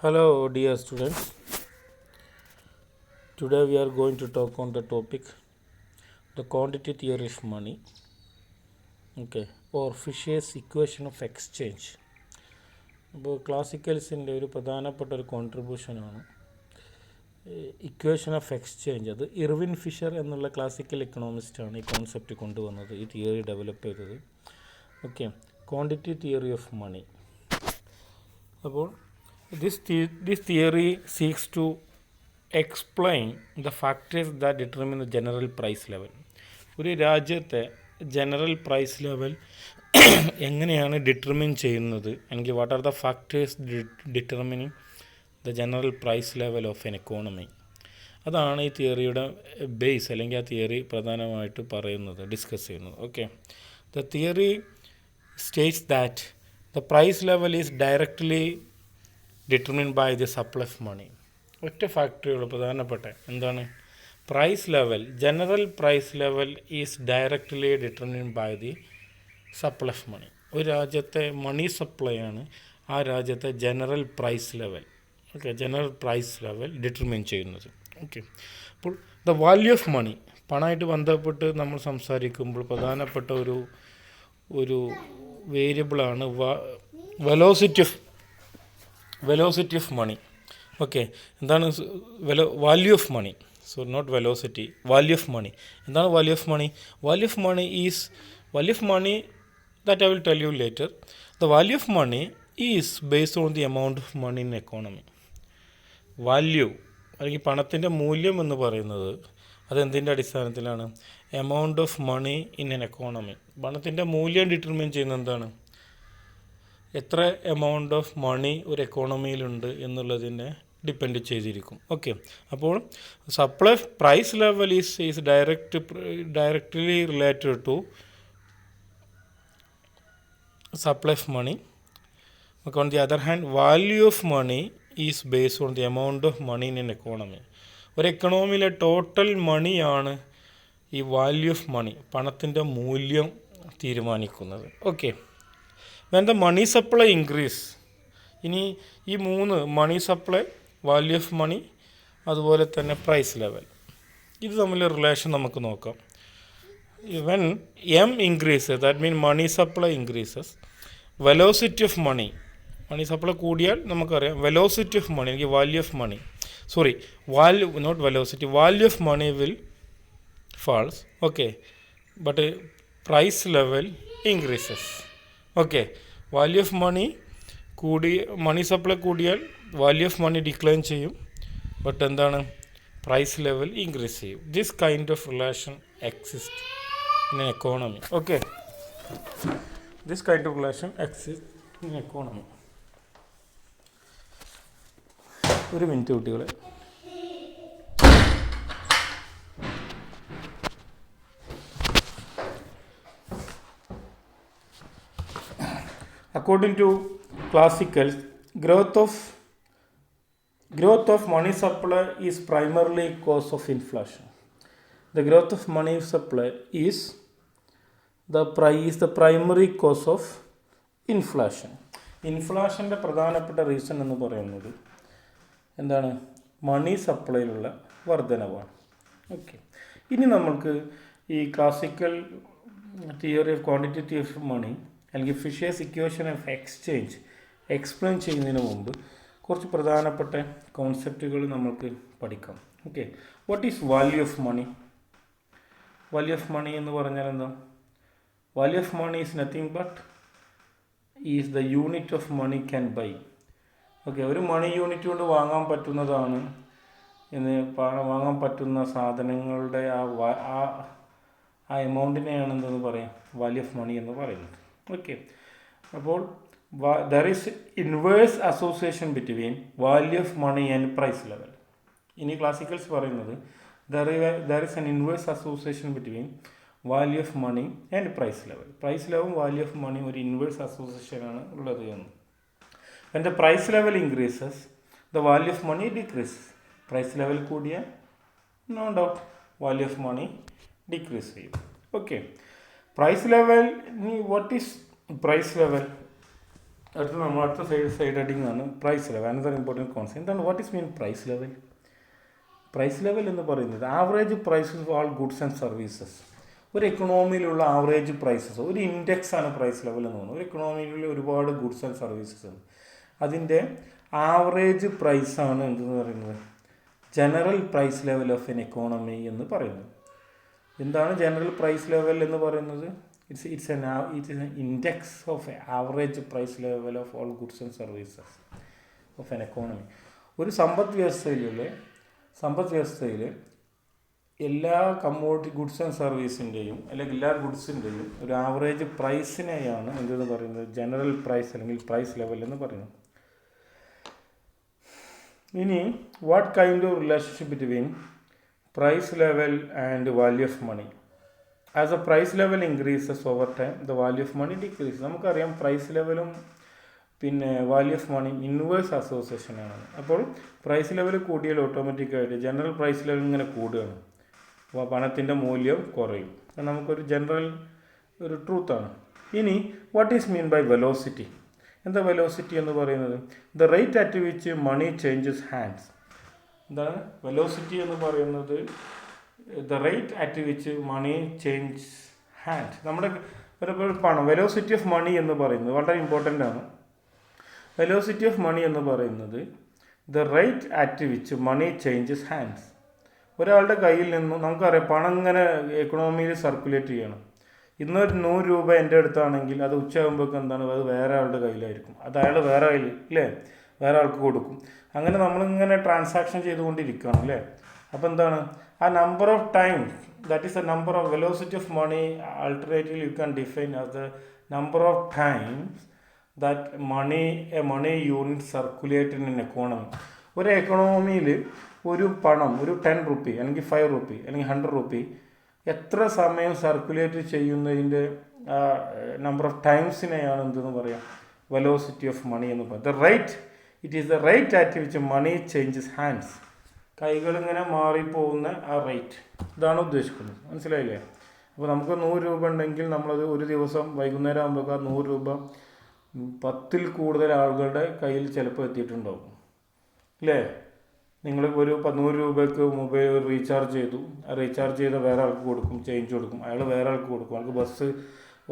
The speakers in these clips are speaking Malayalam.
Hello, dear students. Today we are going to talk on the topic the quantity theory of money, or Fisher's equation of exchange. അപ്പോൾ ക്ലാസിക്കൽസിൻ്റെ ഒരു പ്രധാനപ്പെട്ട ഒരു കോൺട്രിബ്യൂഷനാണ് ഇക്വേഷൻ ഓഫ് എക്സ്ചേഞ്ച്. അത് ഇർവിൻ ഫിഷർ എന്നുള്ള ക്ലാസിക്കൽ എക്കണോമിസ്റ്റാണ് ഈ കോൺസെപ്റ്റ് കൊണ്ടുവന്നത്, ഈ തിയറി ഡെവലപ്പ് ചെയ്തത്. Quantity theory of money. അപ്പോൾ this theory seeks to explain the factors that determine the general price level. ഒരു രാജ്യത്തെ ജനറൽ പ്രൈസ് ലെവൽ എങ്ങനെയാണ് ഡിറ്റർമിൻ ചെയ്യുന്നത്, അല്ലെങ്കിൽ what are the factors determining the general price level of an economy. അതാണ് ഈ തിയറിയുടെ ബേസ്, അല്ലെങ്കിൽ ആ തിയറി പ്രധാനമായിട്ട് പറയുന്നത്, ഡിസ്കസ് ചെയ്യുന്നത്. The theory states that the price level is directly determined by the supply of money. ഒറ്റ ഫാക്ടറിയുള്ള പ്രധാനപ്പെട്ട എന്താണ്? Price level, general price level is directly determined by the supply of money. ഒരു രാജ്യത്തെ മണി സപ്ലൈ ആണ് ആ രാജ്യത്തെ general price level general price level determine ചെയ്യുന്നത്. അപ്പോൾ ദ വാല്യൂ ഓഫ് മണി, പണമായിട്ട് ബന്ധപ്പെട്ട് നമ്മൾ സംസാരിക്കുമ്പോൾ പ്രധാനപ്പെട്ട ഒരു വേരിയബിളാണ് വെലോസിറ്റി ഓഫ് മണി. എന്താണ് value of money? Not velocity, value of money. എന്താണ് value of money? Value of money that I will tell you later. The value of money is based on the amount of money in economy. Value അല്ലെങ്കിൽ പണത്തിൻ്റെ മൂല്യം എന്ന് പറയുന്നത് അതെന്തിൻ്റെ അടിസ്ഥാനത്തിലാണ്? Amount of money in an economy. പണത്തിൻ്റെ മൂല്യം ഡിറ്റർമിൻ ചെയ്യുന്നത് എന്താണ്? എത്ര എമൗണ്ട് ഓഫ് മണി ഒരു എക്കോണമിയിലുണ്ട് എന്നുള്ളതിനെ ഡിപ്പെൻഡ് ചെയ്തിരിക്കും. അപ്പോൾ supply price level is directly related to supply of money. On the other hand, value of money is based on the amount of money in an economy. ഒരു എക്കണോമിയിലെ ടോട്ടൽ മണിയാണ് ഈ വാല്യൂ ഓഫ് മണി, പണത്തിൻ്റെ മൂല്യം തീരുമാനിക്കുന്നത്. when the money supply increase, ഇനി ഈ മൂന്ന് money supply, value of money, അതുപോലെ തന്നെ പ്രൈസ് ലെവൽ, ഇത് തമ്മിലുള്ള റിലേഷൻ നമുക്ക് നോക്കാം. When M increases, that means money supply increases, velocity of money supply കൂടിയാൽ നമുക്കറിയാം velocity of money അല്ലെങ്കിൽ value of money, not velocity, value of money will falls, but price level increases. value of money money supply കൂടിയാൽ value of money decline ചെയ്യും, but എന്താണ്? price level increase ചെയ്യും. This kind of relation exists in an economy. This kind of relation exists in an economy. ഒരു മിനിറ്റ് കുട്ടികളെ. According to classicals, growth of money supply is primarily cause of inflation. The growth of money supply is the primary cause of inflation. ഇൻഫ്ലേഷൻ്റെ പ്രധാനപ്പെട്ട റീസൺ എന്ന് പറയുന്നത് എന്താണ്? മണി സപ്ലൈയിലുള്ള വർധനവാണ്. ഇനി നമ്മൾക്ക് ഈ classical theory of quantity theory of money അല്ലെങ്കിൽ Fisher's equation of exchange explain ചെയ്യുന്നതിന് മുമ്പ് കുറച്ച് പ്രധാനപ്പെട്ട കോൺസെപ്റ്റുകൾ നമുക്ക് പഠിക്കാം. What is value of money? Value of money എന്ന് പറഞ്ഞാൽ എന്താ? Value of money is nothing but is the unit of money can buy. ഒരു മണി യൂണിറ്റ് കൊണ്ട് വാങ്ങാൻ പറ്റുന്നതാണ് വാങ്ങാൻ പറ്റുന്ന സാധനങ്ങളുടെ ആ എമൗണ്ടിനെയാണ് എന്തെന്ന് പറയാം? വാല്യൂ ഓഫ് മണി എന്ന് പറയുന്നത്. അപ്പോൾ there is inverse association between value of money and price level. ഇനി ക്ലാസിക്കൽസ് പറയുന്നത് there is an inverse association between value of money and price level. Price ലെവലും വാല്യൂ ഓഫ് മണി ഒരു ഇൻവേഴ്സ് അസോസിയേഷൻ ആണ് ഉള്ളത് എന്ന്. when the price level increases, the value of money decreases. Price level കൂടിയാൽ no doubt value of money decrease ചെയ്യും. Price level, what is price level? അടുത്ത സൈഡ് ഹെഡിങ് ആണ് price level. Another important concept. എന്താണ് what is mean price level? Price level എന്ന് പറയുന്നത് average prices of all goods and services. ഒരു എക്കണോമിയിലുള്ള ആവറേജ് പ്രൈസസ്, ഒരു ഇൻഡെക്സ് ആണ് പ്രൈസ് ലെവൽ എന്ന് പറയുന്നത്. ഒരു എക്കണോമിയിലുള്ള ഒരുപാട് ഗുഡ്സ് ആൻഡ് സർവീസസ് ഉണ്ട്, അതിൻ്റെ ആവറേജ് പ്രൈസാണ് എന്തെന്ന് പറയുന്നത് general price level of an economy എന്ന് പറയുന്നത്. എന്താണ് ജനറൽ പ്രൈസ് ലെവൽ എന്ന് പറയുന്നത്? It's an index of average price level of all goods and services of an economy. ഒരു സമ്പദ് വ്യവസ്ഥയിൽ എല്ലാ കമ്മോഡിറ്റി ഗുഡ്സ് ആൻഡ് സർവീസിൻ്റെയും അല്ലെങ്കിൽ എല്ലാ ഗുഡ്സിൻ്റെയും ഒരു ആവറേജ് പ്രൈസിനെയാണ് എന്തെന്ന് പറയുന്നത് ജനറൽ പ്രൈസ് അല്ലെങ്കിൽ പ്രൈസ് ലെവൽ എന്ന് പറയുന്നത്. ഇനി what kind of relationship between price level and value of money? As a price level increases over time the value of money decrease. നമുക്കറിയാം പ്രൈസ് ലെവലും പിന്നെ വാല്യൂ ഓഫ് മണി ഇൻവേഴ്സ് അസോസിയേഷനാണ്. അപ്പോൾ പ്രൈസ് ലെവൽ കൂടിയാൽ ഓട്ടോമാറ്റിക്കായിട്ട് ജനറൽ പ്രൈസ് ലെവൽ ഇങ്ങനെ കൂടുകയാണ്, അപ്പോൾ പണത്തിൻ്റെ മൂല്യം കുറയും. നമുക്കൊരു ജനറൽ ഒരു ട്രൂത്താണ്. ഇനി what is mean by velocity? എന്താ വെലോസിറ്റി എന്ന് പറയുന്നത്? The rate at which money changes hands. എന്താണ് വെലോസിറ്റി എന്ന് പറയുന്നത്? The rate at which money change hand. നമ്മുടെ ഒരു പണം വെലോസിറ്റി ഓഫ് മണി എന്ന് പറയുന്നത് വളരെ ഇമ്പോർട്ടൻ്റ് ആണ്. വെലോസിറ്റി ഓഫ് മണി എന്ന് പറയുന്നത് the rate at which money changes hands. ഒരാളുടെ കയ്യിൽ നിന്നും നമുക്കറിയാം പണം ഇങ്ങനെ എക്കണോമിയിൽ സർക്കുലേറ്റ് ചെയ്യണം. ഇന്നൊരു 100 രൂപ എൻ്റെ അടുത്താണെങ്കിൽ അത് ഉച്ചയാകുമ്പോഴേക്ക് എന്താണ് അത് വേറെ ആളുടെ കയ്യിലായിരിക്കും, അത് അയാൾ വേറെ കയ്യിൽ അല്ലേ വേറെ ആൾക്ക് കൊടുക്കും. അങ്ങനെ നമ്മളിങ്ങനെ ട്രാൻസാക്ഷൻ ചെയ്തുകൊണ്ടിരിക്കുകയാണ് അല്ലേ. അപ്പോൾ എന്താണ് ആ number of time, that is a number of velocity of money. Alternatively you can define as the number of times that a money unit circulate in an economy. ഒരു എക്കണോമിയിൽ ഒരു പണം ഒരു 10 റുപ്പി അല്ലെങ്കിൽ 5 റുപ്പി അല്ലെങ്കിൽ 100 റുപ്പി എത്ര സമയം സർക്കുലേറ്റ് ചെയ്യുന്നതിൻ്റെ നമ്പർ ഓഫ് ടൈംസിനെയാണ് എന്തെന്ന് പറയാം വെലോസിറ്റി ഓഫ് മണി എന്ന് പറയുന്നത്. It is the rate at which money changes hands. കൈകളിങ്ങനെ മാറിപ്പോകുന്ന ആ റേറ്റ്, ഇതാണ് ഉദ്ദേശിക്കുന്നത്. മനസ്സിലായില്ലേ? അപ്പോൾ നമുക്ക് 100 രൂപ ഉണ്ടെങ്കിൽ നമ്മളത് ഒരു ദിവസം വൈകുന്നേരം ആകുമ്പോൾ ആ 100 രൂപ 10ൽ കൂടുതൽ ആളുകളുടെ കയ്യിൽ ചിലപ്പോൾ എത്തിയിട്ടുണ്ടാവും അല്ലേ. നിങ്ങൾ ഒരു 100 രൂപയ്ക്ക് മൊബൈൽ റീചാർജ് ചെയ്തു, ആ റീചാർജ് ചെയ്ത വേറെ ആൾക്ക് കൊടുക്കും, ചേഞ്ച് കൊടുക്കും, അയാൾ വേറെ ആൾക്ക് കൊടുക്കും, അയാൾക്ക് ബസ്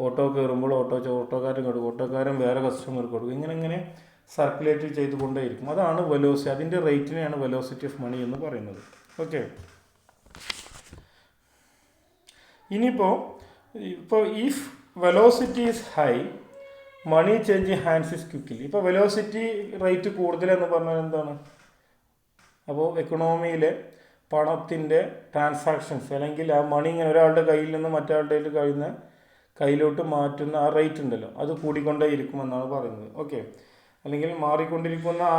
ഓട്ടോ കയറുമ്പോൾ ഓട്ടോക്കാരൻ കൊടുക്കും, ഓട്ടോക്കാരൻ വേറെ കസ്റ്റമർക്ക് കൊടുക്കും, ഇങ്ങനെ സർക്കുലേറ്റ് ചെയ്തുകൊണ്ടേയിരിക്കും. അതാണ് വെലോസിറ്റി, അതിൻ്റെ റേറ്റിനെയാണ് വെലോസിറ്റി ഓഫ് മണി എന്ന് പറയുന്നത്. ഓക്കെ, ഇപ്പോൾ if velocity is high money change hands is quickly. ഇപ്പോൾ വെലോസിറ്റി റേറ്റ് കൂടുതലെന്ന് പറഞ്ഞാൽ എന്താണ്? അപ്പോൾ എക്കണോമിയിലെ പണത്തിൻ്റെ ട്രാൻസാക്ഷൻസ് അല്ലെങ്കിൽ ആ മണി ഇങ്ങനെ ഒരാളുടെ കയ്യിൽ നിന്ന് മറ്റൊരാളുടെ കയ്യിലോട്ട് മാറ്റുന്ന ആ റേറ്റ് ഉണ്ടല്ലോ അത് കൂടിക്കൊണ്ടേ ഇരിക്കുമെന്നാണ് പറയുന്നത്. ഓക്കെ, അല്ലെങ്കിൽ മാറിക്കൊണ്ടിരിക്കുന്ന ആ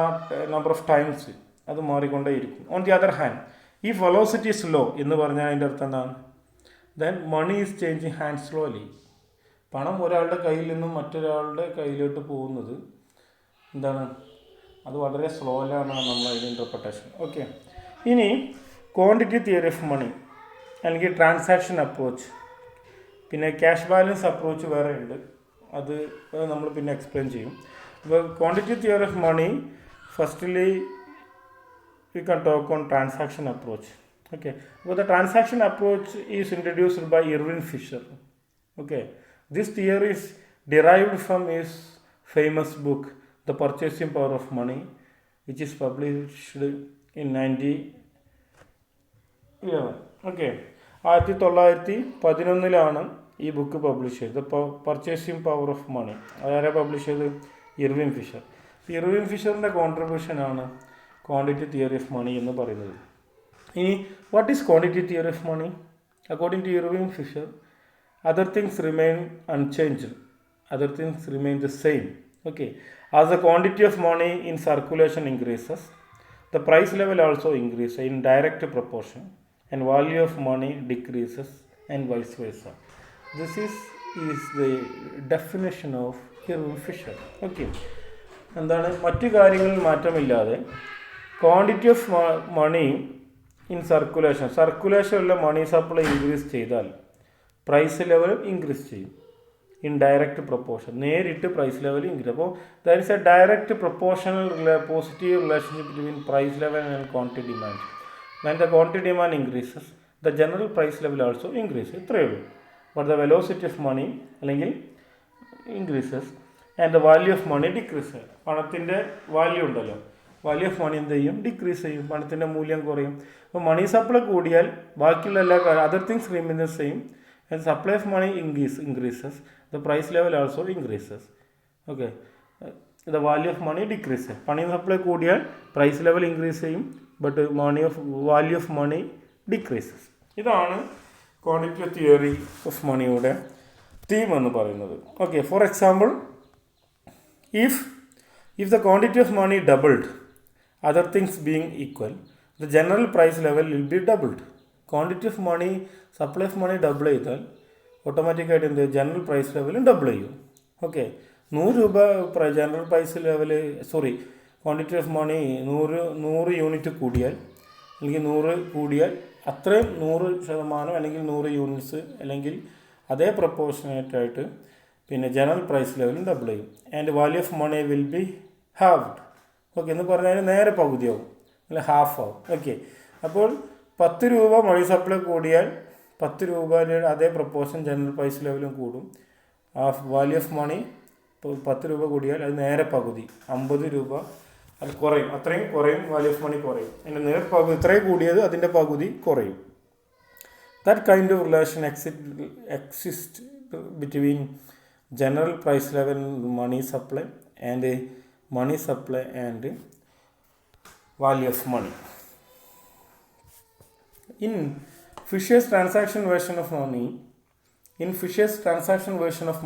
നമ്പർ ഓഫ് ടൈംസ് അത് മാറിക്കൊണ്ടേ ഇരിക്കും. ഓൺ ദി അതർ ഹാൻഡ് ഈ വെലോസിറ്റി ഇസ് ലോ എന്ന് പറഞ്ഞാൽ അതിൻ്റെ അർത്ഥം എന്താണ്? Then money is changing hand slowly. പണം ഒരാളുടെ കയ്യിൽ നിന്നും മറ്റൊരാളുടെ കയ്യിലോട്ട് പോകുന്നത് എന്താണ്? അത് വളരെ സ്ലോയിലാണ് നമ്മൾ അതിൻ്റെ ഇൻ്റർപ്രിട്ടേഷൻ. ഓക്കെ, ഇനി ക്വാണ്ടിറ്റി തിയറി ഓഫ് മണി അല്ലെങ്കിൽ ട്രാൻസാക്ഷൻ അപ്രോച്ച്, പിന്നെ ക്യാഷ് ബാലൻസ് അപ്രോച്ച് വേറെ ഉണ്ട്, അത് നമ്മൾ പിന്നെ എക്സ്പ്ലെയിൻ ചെയ്യും. അപ്പോൾ quantity theory of money firstly we can talk on transaction approach. Okay, well, the transaction approach is introduced by Irving Fisher. Okay, this theory is derived from his famous book The Purchasing Power of Money, which is published in 1911. Okay, 1911 ഈ ബുക്ക് പബ്ലിഷ് ചെയ്തത്. പർച്ചേസിങ് പവർ ഓഫ് മണി അതാരെ പബ്ലിഷ് ചെയ്ത്? Irving Fisher. ഇർവിൻ ഫിഷറിൻ്റെ കോൺട്രിബ്യൂഷനാണ് ക്വാണ്ടിറ്റി തിയറി ഓഫ് മണി എന്ന് പറയുന്നത്. ഇനി what is quantity theory of money? According to Irving Fisher, other things remain unchanged, other things remain the same. Okay, as the quantity of money in circulation increases, the price level also increases in direct proportion and value of money decreases and vice versa. This is the definition of Irving Fisher. Okay, എന്താണ്? മറ്റു കാര്യങ്ങളിൽ മാറ്റമില്ലാതെ ക്വാണ്ടിറ്റി ഓഫ് മണി ഇൻ സർക്കുലേഷനിലുള്ള മണി സപ്ലൈ ഇൻക്രീസ് ചെയ്താൽ പ്രൈസ് ലെവലും ഇൻക്രീസ് ചെയ്യും. ഇൻ ഡയറക്റ്റ് പ്രൊപ്പോർഷൻ, നേരിട്ട് പ്രൈസ് ലെവൽ ഇൻക്രീസ്. അപ്പോൾ there is a direct proportional positive relationship between price level and quantity demand. When the quantity demand increases the general price level also increase. ഇത്രയേ ഉള്ളൂ. But the velocity of money അല്ലെങ്കിൽ increases and the value of money decrease. പണത്തിൻ്റെ വാല്യൂ ഉണ്ടല്ലോ, വാല്യൂ ഓഫ് മണി എന്ത് ചെയ്യും? ഡിക്രീസ് ചെയ്യും, പണത്തിൻ്റെ മൂല്യം കുറയും. അപ്പോൾ മണി സപ്ലൈ കൂടിയാൽ ബാക്കിയുള്ള എല്ലാ other things remain the same. And supply of money increases the price level also increases. Okay, the value of money decrease. Money supply കൂടിയാൽ പ്രൈസ് ലെവൽ ഇൻക്രീസ് ചെയ്യും, but value of money decreases. ഇതാണ് ക്വാണ്ടിറ്റേറ്റീവ് തിയറി ഓഫ് മണിയുടെ തീം എന്ന് പറയുന്നത്. Okay, for example, if the quantity of money doubled, other things being equal, the general price level will be doubled. Quantity of money, supply of money double ചെയ്താൽ ഓട്ടോമാറ്റിക്കായിട്ട് എന്ത് ജനറൽ പ്രൈസ് ലെവലും ഡബിൾ ചെയ്യും. ഓക്കെ, 100 രൂപ general price level quantity of money 100 unit കൂടിയാൽ അല്ലെങ്കിൽ 100 കൂടിയാൽ അത്രയും 100% അല്ലെങ്കിൽ 100 യൂണിറ്റ്സ് അല്ലെങ്കിൽ അതേ പ്രൊപ്പോർഷനേറ്റായിട്ട് പിന്നെ ജനറൽ പ്രൈസ് ലെവലും ഡബിൾ ചെയ്യും. And value of money will be halved. Okay, എന്ന് പറഞ്ഞാൽ നേരെ പകുതിയാവും അല്ലെ ഹാഫ് ആവും. ഓക്കെ, അപ്പോൾ 10 രൂപ മണി സപ്ലൈ കൂടിയാൽ 10 രൂപയുടെ അതേ പ്രൊപ്പോർഷൻ ജനറൽ പ്രൈസ് ലെവലും കൂടും. ആ വാല്യൂ ഓഫ് മണി ഇപ്പോൾ 10 രൂപ കൂടിയാൽ അത് നേരെ പകുതി 50 രൂപ അത് കുറയും, അത്രയും കുറയും, വാല്യൂ ഓഫ് മണി കുറയും. അതിൻ്റെ നേരെ പകുതി ഇത്രയും കൂടിയത് അതിൻ്റെ പകുതി കുറയും. That kind of relation exist between general price level money supply and money supply and value of money. In Fisher's transaction version of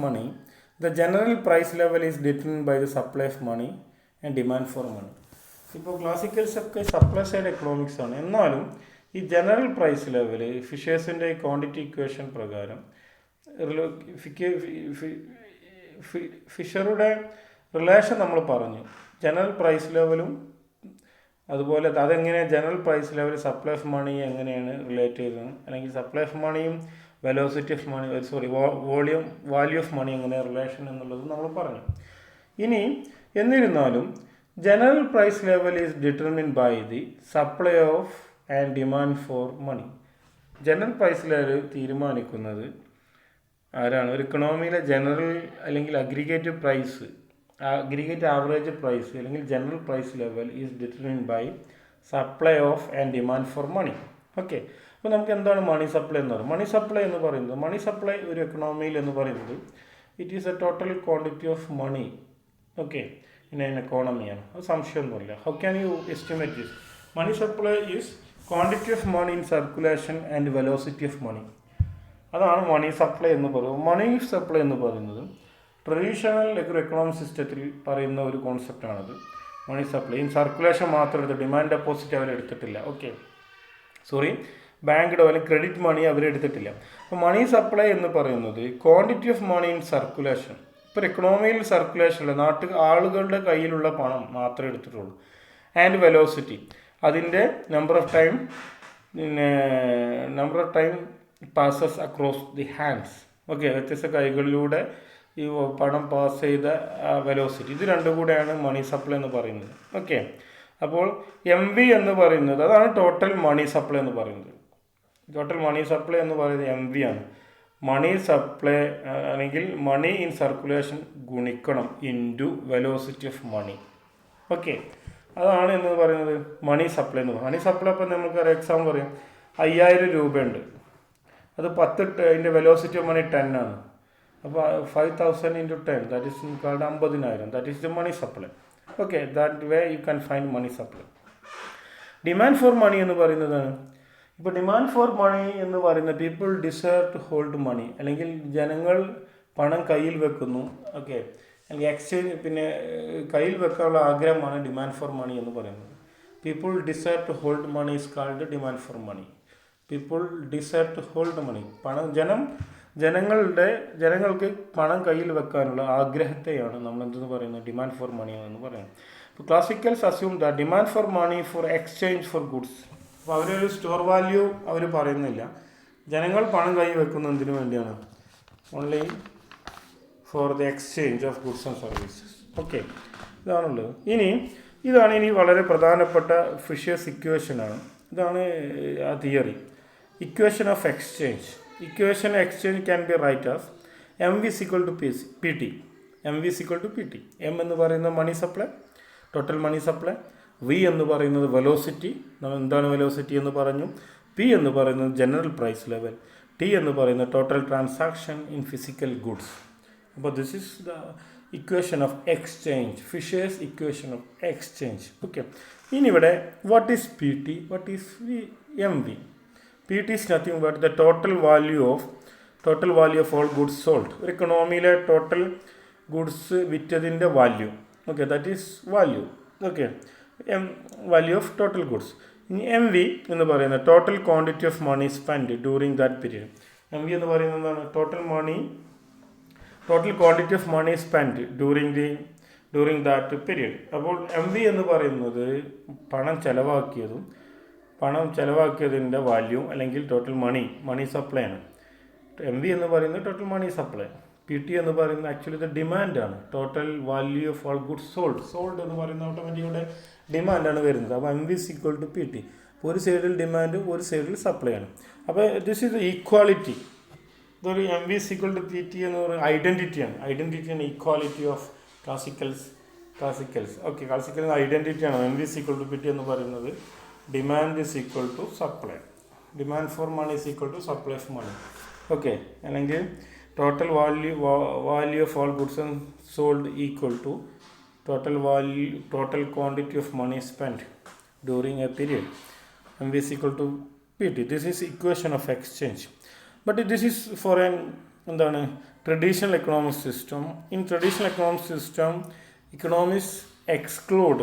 money, the general price level is determined by the supply of money and demand for money. ഇപ്പോൾ ക്ലാസിക്കൽസ് ഒക്കെ സപ്ലൈ സൈഡ് എക്കണോമിക്സ് ആണ്. എന്നാലും ഈ ജനറൽ പ്രൈസ് ലെവൽ ഫിഷേഴ്സിൻ്റെ ക്വാണ്ടിറ്റി ഇക്വേഷൻ പ്രകാരം ഫിഷറുടെ റിലേഷൻ നമ്മൾ പറഞ്ഞു. ജനറൽ പ്രൈസ് ലെവലും അതുപോലെ അതെങ്ങനെ general price level supply of money എങ്ങനെയാണ് റിലേറ്റ് ചെയ്തത്, അല്ലെങ്കിൽ സപ്ലൈ ഓഫ് മണിയും velocity of money value of money എങ്ങനെ റിലേഷൻ എന്നുള്ളത് നമ്മൾ പറഞ്ഞു. ഇനി എന്നിരുന്നാലും general price level is determined by the supply of and demand for money. General price level തീരുമാനിക്കുന്നത് ആരാണ്? ഒരു ഇക്കണോമിയിലെ ജനറൽ അല്ലെങ്കിൽ aggregate price, aggregate average price അല്ലെങ്കിൽ general price level is determined by supply of and demand for money. Okay, അപ്പോൾ നമുക്ക് എന്താണ് മണി സപ്ലൈ എന്ന് പറയുന്നത്? മണി സപ്ലൈ ഒരു എക്കണോമിയിൽ എന്ന് പറയുന്നത് it is a total quantity of money. Okay, in an എക്കോണമിയാണ്, അത് സംശയമൊന്നുമില്ല. How can you estimate this? Money supply is quantity of money in circulation and velocity of money. അതാണ് മണി സപ്ലൈ എന്ന് പറയുന്നത്. മണി സപ്ലൈ എന്ന് പറയുന്നത് ട്രഡീഷണൽ എക്കണോമിക് സിസ്റ്റത്തിൽ പറയുന്ന ഒരു കോൺസെപ്റ്റാണത്. മണി സപ്ലൈ ഇൻ സർക്കുലേഷൻ മാത്രം എടുത്ത് ഡിമാൻഡ് ഡെപ്പോസിറ്റ് അവരെടുത്തിട്ടില്ല. ബാങ്ക് അല്ലെങ്കിൽ ക്രെഡിറ്റ് മണി അവരെടുത്തിട്ടില്ല. അപ്പോൾ മണി സപ്ലൈ എന്ന് പറയുന്നത് quantity of money in circulation. ഇപ്പോൾ എക്കണോമിയിൽ സർക്കുലേഷൻ ഉള്ള ആളുകളുടെ കയ്യിലുള്ള പണം മാത്രമേ എടുത്തിട്ടുള്ളൂ. ആൻഡ് വെലോസിറ്റി, അതിൻ്റെ number of time passes across the hands. Okay, വ്യത്യസ്ത കൈകളിലൂടെ ഈ പണം പാസ് ചെയ്ത വെലോസിറ്റി, ഇത് രണ്ടും കൂടെയാണ് മണി സപ്ലൈ എന്ന് പറയുന്നത്. ഓക്കെ, അപ്പോൾ MV എന്ന് പറയുന്നത് അതാണ് ടോട്ടൽ മണി സപ്ലൈ എന്ന് പറയുന്നത്. ടോട്ടൽ മണി സപ്ലൈ എന്ന് പറയുന്നത് MV ആണ്. മണി സപ്ലൈ അല്ലെങ്കിൽ മണി ഇൻ സർക്കുലേഷൻ ഗുണിക്കണം into velocity of money. Okay, അതാണ് എന്ന് പറയുന്നത് മണി സപ്ലൈ എന്ന് പറയുന്നത്. മണി സപ്ലൈ അപ്പോൾ നമുക്ക് ഒരു എക്സാമ്പിൾ പറയും, 5000 രൂപയുണ്ട്, അത് 10 അതിൻ്റെ വെലോസിറ്റി ഓഫ് മണി 10 ആണ്. അപ്പോൾ 5000 × 10 that is 50,000. That is the money supply. Okay, that way you can find money supply. Demand for money എന്ന് പറയുന്നതാണ്. ഇപ്പോൾ ഡിമാൻഡ് ഫോർ മണി എന്ന് പറയുന്നത് people desire to hold money, അല്ലെങ്കിൽ ജനങ്ങൾ പണം കയ്യിൽ വെക്കുന്നു. ഓക്കെ, അല്ലെങ്കിൽ എക്സ്ചേഞ്ച് പിന്നെ കയ്യിൽ വെക്കാനുള്ള ആഗ്രഹമാണ് ഡിമാൻഡ് ഫോർ മണി എന്ന് പറയുന്നത്. People desire to hold money is called demand for money. People desire to hold money, ജനങ്ങൾക്ക് പണം കയ്യിൽ വെക്കാനുള്ള ആഗ്രഹത്തെയാണ് നമ്മൾ എന്തെന്ന് പറയുന്നത് ഡിമാൻഡ് ഫോർ മണി എന്ന് പറയുന്നത്. ഇപ്പോൾ classicals assume the demand for money for exchange for goods. അപ്പോൾ അവരൊരു സ്റ്റോർ വാല്യൂ അവർ പറയുന്നില്ല. ജനങ്ങൾ പണം കയ്യിൽ വെക്കുന്നതിന് വേണ്ടിയാണ്. Only for the exchange of goods and services. Okay, ഇതാണുള്ളത്. ഇതാണ് വളരെ പ്രധാനപ്പെട്ട ഫിഷേഴ്സ് ഇക്വേഷനാണ്. ഇതാണ് ആ theory. Equation of exchange. Equation exchange can be write as M V equal to P T. M V equal to P T. M എന്ന് പറയുന്നത് money supply, total money supply. V എന്ന് പറയുന്നത് വെലോസിറ്റി, എന്താണ് വെലോസിറ്റി എന്ന് പറഞ്ഞു. പി എന്ന് പറയുന്നത് ജനറൽ പ്രൈസ് ലെവൽ. ടി എന്ന് പറയുന്നത് total transaction in physical goods. അപ്പോൾ this is the equation of exchange, Fisher's equation of exchange. Okay, ഇനി ഇവിടെ what is P T, what is M V? P T is nothing but the total value of all goods sold. ഒരു ഇക്കണോമിയിലെ ടോട്ടൽ ഗുഡ്സ് വിറ്റതിൻ്റെ value. Okay, that is value. Okay, value of total goods. ഇനി എം വി എന്ന് പറയുന്നത് total quantity of money spend during that period. M V എന്ന് പറയുന്നത് എന്താണ്? Total quantity of money spend during that period. അപ്പോൾ എം വി എന്ന് പറയുന്നത് പണം ചെലവാക്കിയതിൻ്റെ വാല്യൂ അല്ലെങ്കിൽ ടോട്ടൽ മണി സപ്ലൈ ആണ്. എം വി എന്ന് പറയുന്നത് total money supply. P T എന്ന് പറയുന്നത് ആക്ച്വലി ഇത് ഡിമാൻഡാണ്. Total value of all goods sold എന്ന് പറയുന്ന ഓട്ടോമാറ്റിക്കിയുടെ ഡിമാൻഡാണ് വരുന്നത്. അപ്പോൾ M V is equal to P T. ഒരു സൈഡിൽ ഡിമാൻഡ്, ഒരു സൈഡിൽ സപ്ലൈ ആണ്. അപ്പോൾ ദിസ് ഈസ് ഈക്വാലിറ്റി. ഇതൊരു M V is equal to P T എന്ന് പറയുന്നത് ഐഡൻറ്റിറ്റിയാണ് equality of classicals. Okay, classical ഐഡൻറ്റിറ്റിയാണ് M V is equal to P T എന്ന് പറയുന്നത്. Demand is equal to supply. Demand for money is equal to supply of money. Okay, അല്ലെങ്കിൽ total value of all goods and sold equal to total quantity of money spent during a period. MV is equal to PT. This is equation of exchange. But this is for an traditional economic system. In traditional economic system, economists exclude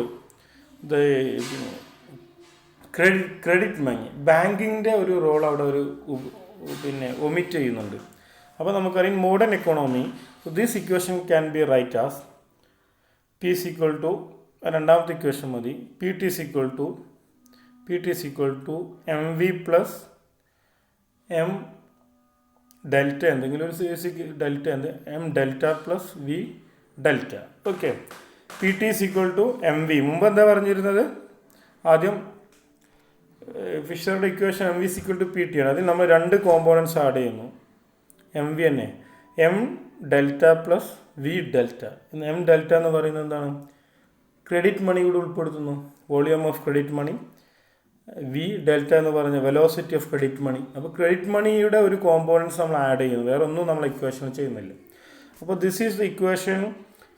the credit money. ബാങ്കിൻ്റെ ഒരു റോൾ അവിടെ ഒമിറ്റ് ചെയ്യുന്നുണ്ട്. അപ്പോൾ നമുക്കറിയാം modern economy, this equation can be write as P is equal to രണ്ടാമത്തെ ഇക്വേഷൻ മതി. P T is equal to M V plus M delta, എന്തെങ്കിലും ഒരു delta M delta plus V delta. Okay, P T is equal to M V. മുമ്പ് എന്താ പറഞ്ഞിരുന്നത്? ആദ്യം ഫിഷറുടെ equation M V is equal to P T ആണ്. അതിൽ നമ്മൾ രണ്ട് കോമ്പോണൻസ് ആഡ് ചെയ്യുന്നു. എം വി തന്നെ M delta plus V delta. M delta എന്ന് പറയുന്നത് എന്താണ്? ക്രെഡിറ്റ് മണി കൂടി ഉൾപ്പെടുത്തുന്നു, volume of credit money. V delta എന്ന് പറഞ്ഞ വെലോസിറ്റി ഓഫ് ക്രെഡിറ്റ് മണി. അപ്പോൾ ക്രെഡിറ്റ് മണിയുടെ ഒരു കോമ്പോണൻസ് നമ്മൾ ആഡ് ചെയ്യുന്നു, വേറെ ഒന്നും നമ്മൾ ഇക്വേഷൻ ചെയ്യുന്നില്ല. അപ്പോൾ this is the equation,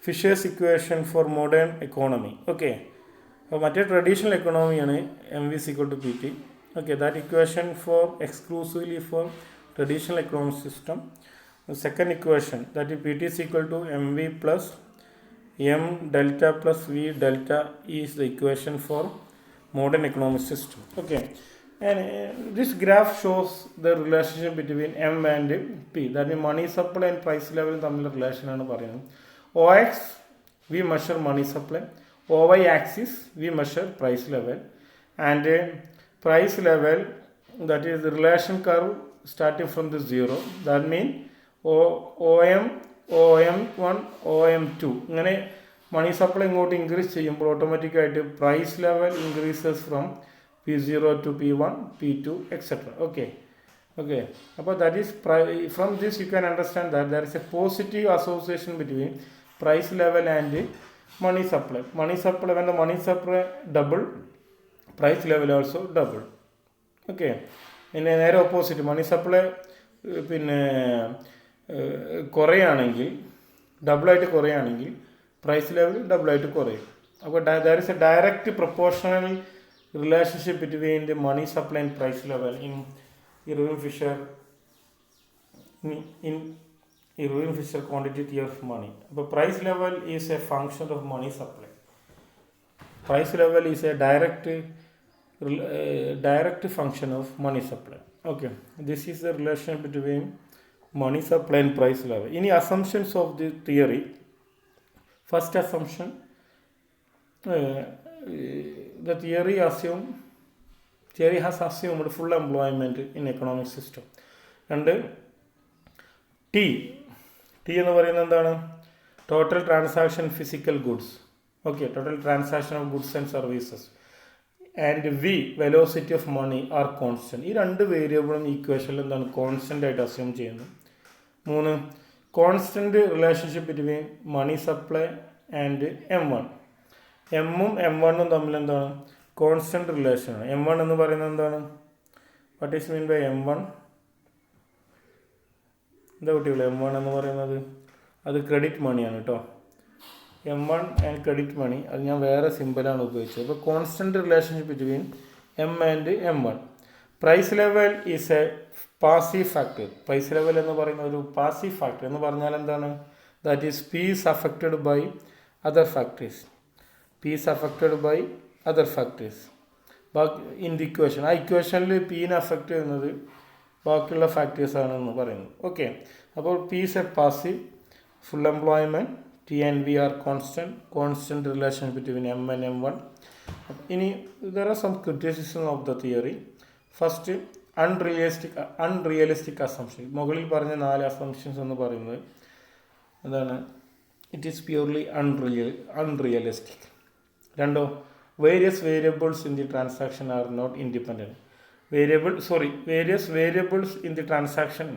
Fisher's equation for modern economy. Okay, അപ്പോൾ മറ്റേ ട്രഡീഷണൽ എക്കോണമിയാണ് M V equal to P T. Okay, that equation for exclusively for traditional economic system. The second equation, that is Pt is equal to mv plus m delta plus v delta, is the equation for modern economic system. Okay, and this graph shows the relationship between m and p, that is money supply and price level തമ്മിലുള്ള relation ആണ് പറയുന്നത്. OX we measure money supply, OY axis we measure price level, and price level, that is the relation curve starting from the zero, that means OM 1 OM 2 ഇങ്ങനെ മണി സപ്ലൈ ഇങ്ങോട്ട് ഇൻക്രീസ് ചെയ്യുമ്പോൾ ഓട്ടോമാറ്റിക്കായിട്ട് price level increases from P0 to P1 P2 etcetera. Okay, അപ്പോൾ that is from this you can understand that there is a positive association between price level and money supply. When the money supply double, price level also double. Okay, പിന്നെ നേരെ ഓപ്പോസിറ്റ്, മണി സപ്ലൈ കുറയുകയാണെങ്കിൽ, ഡബിളായിട്ട് കുറയുകയാണെങ്കിൽ പ്രൈസ് ലെവൽ ഡബിളായിട്ട് കുറയും. അപ്പോൾ there is a direct proportional relationship between the money supply and price level in Irving Fisher quantity theory of money. അപ്പോൾ price level is a function of money supply. Price level is a direct function of money supply. Okay, this is the relation between money supply and price level. Any assumptions of the theory? First assumption, the theory has assumed full employment in economic system, and T എന്ന് പറയുന്നത് എന്താണ്? Total transaction physical goods. Okay, total transaction of goods and services. And V velocity of money are constant. ഈ രണ്ട് വേരിയബിളും ഈക്വേഷനിൽ എന്താണ്? കോൺസ്റ്റൻ്റ് ആയിട്ട് അസ്യൂം ചെയ്യുന്നു. 3, constant relationship between money supply and M1. എമ്മും M1ഉം തമ്മിൽ എന്താണ്? കോൺസ്റ്റൻറ്റ് റിലേഷനാണ്. M1 എന്ന് പറയുന്നത് എന്താണ്? What is mean by M1? എന്താ കുട്ടികളെ M1 എന്ന് പറയുന്നത്? അത് ക്രെഡിറ്റ് മണിയാണ് കേട്ടോ. M1 ആൻഡ് ക്രെഡിറ്റ് മണി, അത് ഞാൻ വേറെ സിമ്പിളാണ് ഉപയോഗിച്ചത്. അപ്പോൾ constant relationship between M and M1. Price level is a passive factor. Price level എന്ന് പറയുന്ന ഒരു പാസീവ് ഫാക്ടർ എന്ന് പറഞ്ഞാൽ എന്താണ്? That is P is affected by other factors. P is affected by other factors. ബാക്കി ഇൻ ദി ഇക്വേഷൻ, ആ ഇക്വേഷനിൽ Pനെ അഫക്റ്റ് ചെയ്യുന്നത് ബാക്കിയുള്ള ഫാക്ടേഴ്സാണെന്ന് പറയുന്നു. ഓക്കെ, അപ്പോൾ P is a passive, full employment, T and V are constant relation between M and M1. ഇനി there are some criticism of the theory. First, unrealistic assumption. മുകളിൽ പറഞ്ഞ 4 assumptions എന്ന് പറയുന്നത് എന്താണ്? It is purely unrealistic. 2, various variables in the transaction are not independent. various variables in the transaction.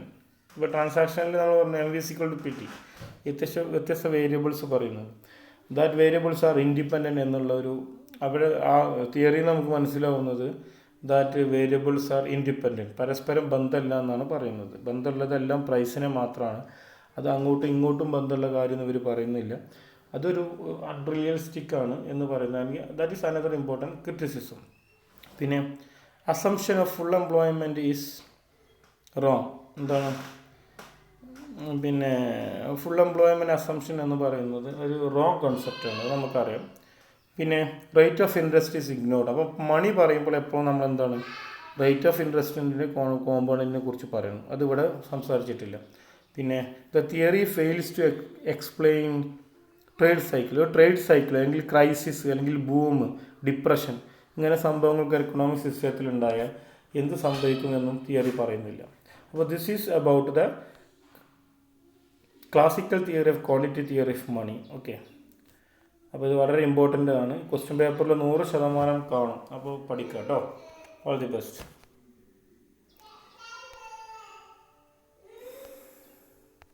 ഇപ്പോൾ ട്രാൻസാക്ഷനിൽ നമ്മൾ പറഞ്ഞു MV=PT, വ്യത്യസ്ത വേരിയബിൾസ് പറയുന്നത്. ദാറ്റ് വേരിയബിൾസ് ആർ ഇൻഡിപെൻഡൻറ്റ് എന്നുള്ള ഒരു അവിടെ ആ തിയറി നമുക്ക് മനസ്സിലാവുന്നത് ദാറ്റ് വേരിയബിൾസ് ആർ ഇൻഡിപെൻഡൻറ്റ്, പരസ്പരം ബന്ധമല്ല എന്നാണ് പറയുന്നത്. ബന്ധമുള്ളതെല്ലാം പ്രൈസിനെ മാത്രമാണ്, അത് അങ്ങോട്ടും ഇങ്ങോട്ടും ബന്ധമുള്ള കാര്യം ഇവർ പറയുന്നില്ല. അതൊരു അൺറിയലിസ്റ്റിക് ആണ് എന്ന് പറയുന്നത്. That is another important criticism. പിന്നെ assumption of full employment is wrong. എന്താണ്? പിന്നെ ഫുൾ എംപ്ലോയ്മെൻറ്റ് അസംഷൻ എന്ന് പറയുന്നത് ഒരു റോങ് കോൺസെപ്റ്റാണ്, അത് നമുക്കറിയാം. പിന്നെ rate of interest is ignored. അപ്പോൾ മണി പറയുമ്പോൾ എപ്പോഴും നമ്മൾ എന്താണ്? റേറ്റ് ഓഫ് ഇൻട്രസ്റ്റിൻ്റെ കോമ്പോണൻറ്റിനെ കുറിച്ച് പറയണം, അതിവിടെ സംസാരിച്ചിട്ടില്ല. പിന്നെ the theory fails to explain trade cycle. Trade cycle അല്ലെങ്കിൽ ക്രൈസിസ് അല്ലെങ്കിൽ ബൂം, ഡിപ്രഷൻ, ഇങ്ങനെ സംഭവങ്ങൾക്ക് എക്കണോമിക് സിസ്റ്റത്തിലുണ്ടായാൽ എന്ത് സംഭവിക്കുമെന്നും തിയറി പറയുന്നില്ല. അപ്പോൾ this is about the classical theory of quantity theory of money. Okay, അപ്പോൾ ഇത് വളരെ ഇമ്പോർട്ടൻ്റ് ആണ്. ക്വസ്റ്റ്യൻ പേപ്പറിൽ 100% കാണും, അപ്പോൾ പഠിക്കാം കേട്ടോ. All the best.